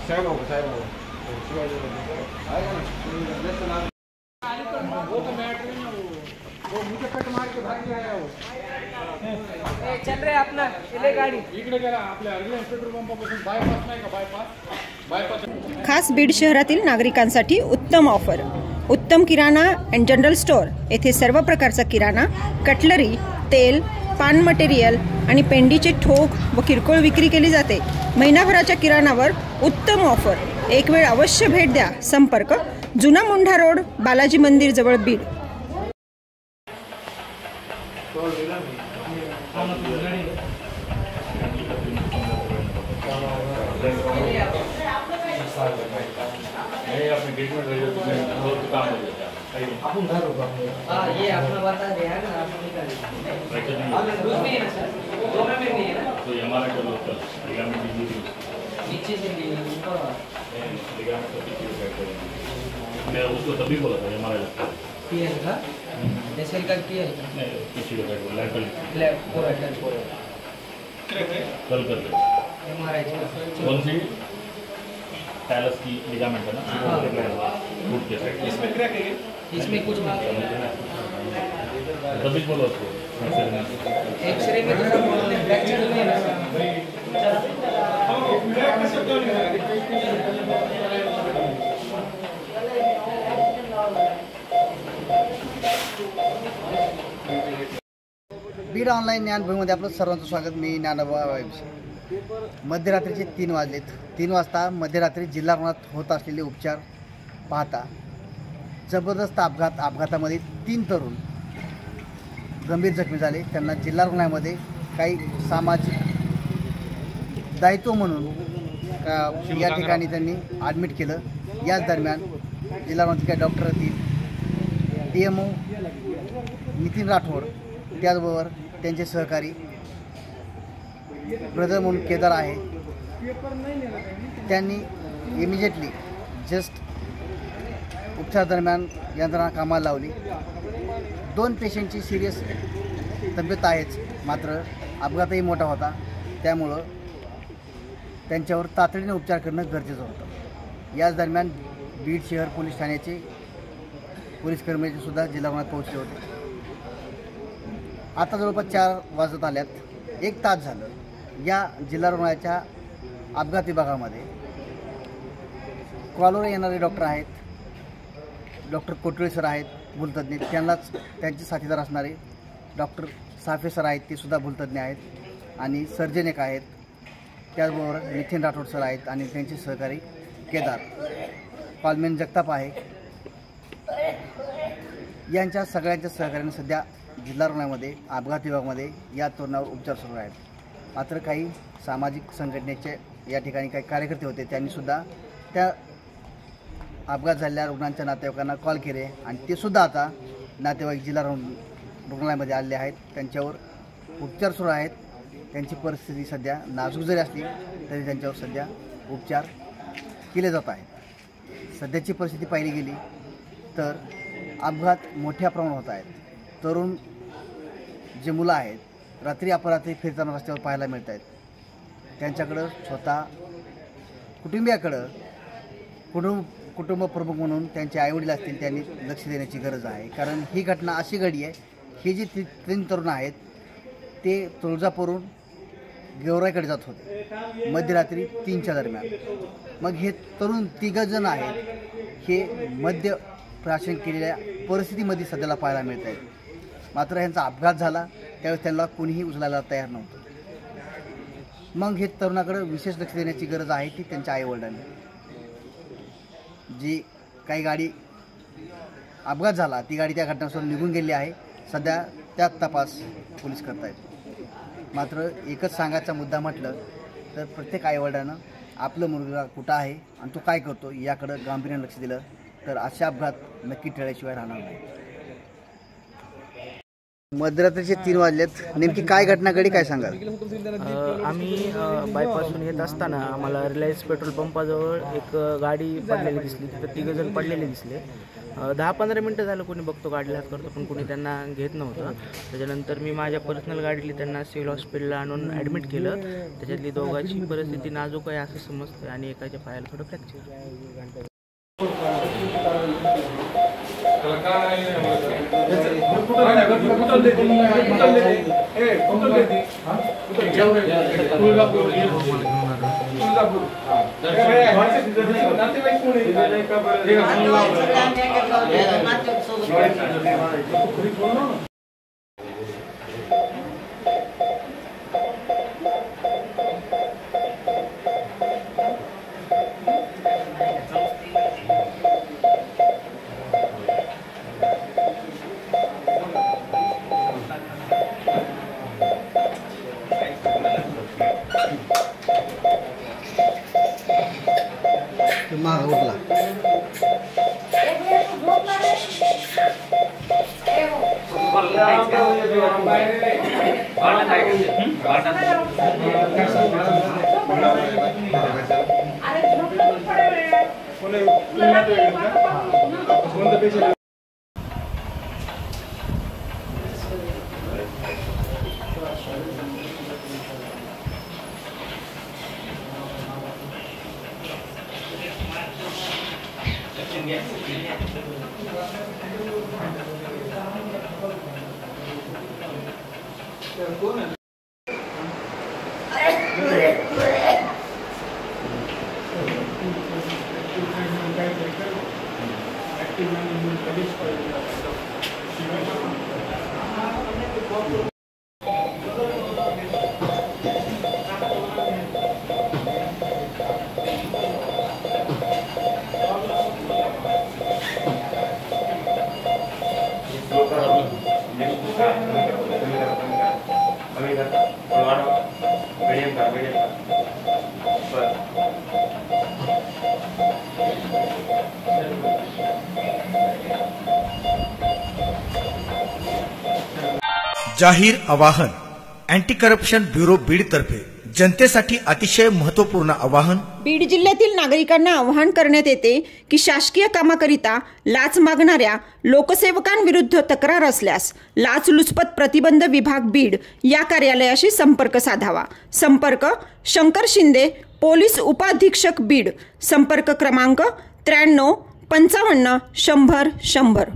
चल रहे अपना गाडी इकडे गेला आपल्या रिलायन्स पेट्रोल पंपापासून बायपास नाही का बायपास। खास बीड शहरातील नागरिकांसाठी उत्तम ऑफर। उत्तम किराणा अँड जनरल स्टोअर येथे सर्व प्रकारचा किराणा, कटलरी, तेल, पान मटेरियल आणि पेंडीचे ठोक व किरकोळ विक्री केली जाते। महिनाभराच्या किराणावर उत्तम ऑफर। एक वेळ अवश्य भेट द्या। संपर्क जुना मोंढा रोड, बालाजी मंदिर जवळ, बीड। ये अपना बता दे ना, आप निकाल दूध में है ना सर, दो में नहीं है ना, तो ये हमारा जो लोकल लिगामेंट नीचे से ऊपर लिगामेंट तो पीछे बैठ गया। मैं उसको तभी बोला था हमारा लगता है पीएल का एसएल का पीएल नहीं पीछे बैठ गया लेफ्ट पूरा कल कर दे हमारा कौन सी टैलस की लिगामेंट है ना फुट के साइड इसमें क्रैक है, इसमें कुछ तभी बोलो उसको एक्सरे में थोड़ा बोलते फ्रैक्चर नहीं है बीड ऑनलाईन ज्ञानभूमीमध्ये आपलं सर्वांचं स्वागत। मी ज्ञानोबा वाईब्स। मध्यरात्रीचे 3 वाजलेत। 3 वाजता मध्यरात्री जिल्हा रुग्णालयात होत असलेले उपचार पाहता जबरदस्त अपघातामध्ये 3 तरुण गंभीर जखमी झाले। त्यांना जिल्हा रुग्णालयामध्ये काही सामाजिक दायित्व म्हणून या ठिकाणी त्यांनी ॲडमिट केलं। याच दरम्यान जिल्हा रुग्णालयातील डॉक्टर असतील, DMO नितीन राठोड, त्याचबरोबर त्यांचे सहकारी ब्रदर म्हणून केदार आहे, त्यांनी इमिजिएटली जस्ट उपचार दरम्यान यंत्रणा कामाला लावली। 2 पेशंटची सिरियस तब्येत आहेच, मात्र अपघातही मोठा होता, त्यामुळं त्यांच्यावर तातडीने उपचार करणं गरजेचं होतं। याच दरम्यान बीड शहर पोलीस ठाण्याचे पोलीस कर्मचारीसुद्धा जिल्हा रुग्णालयात पोहोचले होते। आता जवळपास 4 वाजत आल्यात। 1 तास झालं या जिल्हा रुग्णालयाच्या अपघात विभागामध्ये कॉलवर येणारे डॉक्टर आहेत, डॉक्टर कोटळे सर आहेत भूलतज्ञ, त्यांनाच त्यांचे साथीदार असणारे डॉक्टर साफे सर आहेत, ते सुद्धा भूलतज्ञ आहेत, आणि सर्जन एक आहेत, त्याचबरोबर नितीन राठोड सर आहेत आणि त्यांचे सहकारी केदार, कॉलमॅन जगताप आहे। यांच्या सगळ्यांच्या सहकार्याने सध्या जिल्हा रुग्णालयामध्ये अपघात विभागामध्ये या तरुणावर उपचार सुरू आहेत। मात्र काही सामाजिक संघटनेचे या ठिकाणी काही कार्यकर्ते होते, त्यांनीसुद्धा त्या अपघात झालेल्या रुग्णांच्या नातेवाईकांना कॉल केले आणि ते सुद्धा आता नातेवाईक जिल्हा रुग्णालयामध्ये आलेले आहेत। त्यांच्यावर उपचार सुरू आहेत। त्यांची परिस्थिती सध्या नाजूक जरी असली तरी त्यांच्यावर सध्या उपचार केले जात आहेत। सध्याची परिस्थिती पाहिली गेली तर अपघात मोठ्या प्रमाणात होत आहेत। तरुण जे मुलं आहेत रात्री अपरात्री फिरताना रस्त्यावर पाहायला मिळत आहेत। त्यांच्याकडं स्वतः कुटुंबियाकडं कुटुंब प्रमुख म्हणून त्यांचे आईवडील असतील, त्यांनी लक्ष देण्याची गरज आहे। कारण ही घटना अशी घडली आहे, ही जी 3 तरुण आहेत ते तुळजापूरहून गेवराईकडे जात होते मध्यरात्री 3च्या दरम्यान। मग हे तरुण 3 जण आहेत, हे मद्य प्राशन केलेल्या परिस्थितीमध्ये सध्याला पाहायला मिळत आहेत। मात्र ह्यांचा अपघात झाला त्यावेळेस त्यांना कोणीही उचलायला तयार नव्हतं। मग हे तरुणाकडे विशेष लक्ष देण्याची गरज आहे ती त्यांच्या आईवडिलांनी। जी काही गाडी अपघात झाला ती गाडी त्या घटनास्थळावर निघून गेली आहे, सध्या त्यात तपास पोलीस करत आहेत। मात्र एकच सांगायचा मुद्दा म्हटलं तर प्रत्येक आईवडिलांनं आपलं मुलगा कुठं आहे आणि तो काय करतो याकडं गांभीर्यानं लक्ष दिलं तर असे अपघात नक्की टळल्याशिवाय राहणार नाही। मध्यरात्रीचे 3 वाजलेत, नेमकी काय घटना घडली काय सांगाल? आम्ही बायपासून येत असताना आम्हाला रिलायन्स पेट्रोल पंपाजवळ एक गाडी पडलेली दिसली, तिथं 3 जण पडलेले दिसले। 10-15 मिनटं झालं कोणी बघतो गाडीला हात करतो, पण कोणी त्यांना घेत नव्हतं. त्याच्यानंतर मी माझ्या पर्सनल गाडीली त्यांना सिव्हिल हॉस्पिटलला आणून ॲडमिट केलं. त्याच्यातली दोघांची परिस्थिती नाजूक आहे असं समजतं आणि एकाच्या पायाला थोडं फ्रॅक्चर. माग उठला. जाहीर आवाहन अँटी करप्शन ब्युरो बीड तर्फे जनतेसाठी अतिशय महत्त्वपूर्ण आवाहन. बीड जिल्ह्यातील नागरिकांना आवाहन करण्यात येते की शासकीय कामाकरिता लाच मागणाऱ्या लोकसेवकांविरुद्ध तक्रार असल्यास लाचलुचपत प्रतिबंध विभाग बीड या कार्यालयाशी संपर्क साधावा. संपर्क शंकर शिंदे, पोलीस उपाधीक्षक बीड. संपर्क क्रमांक 93 55 100 100.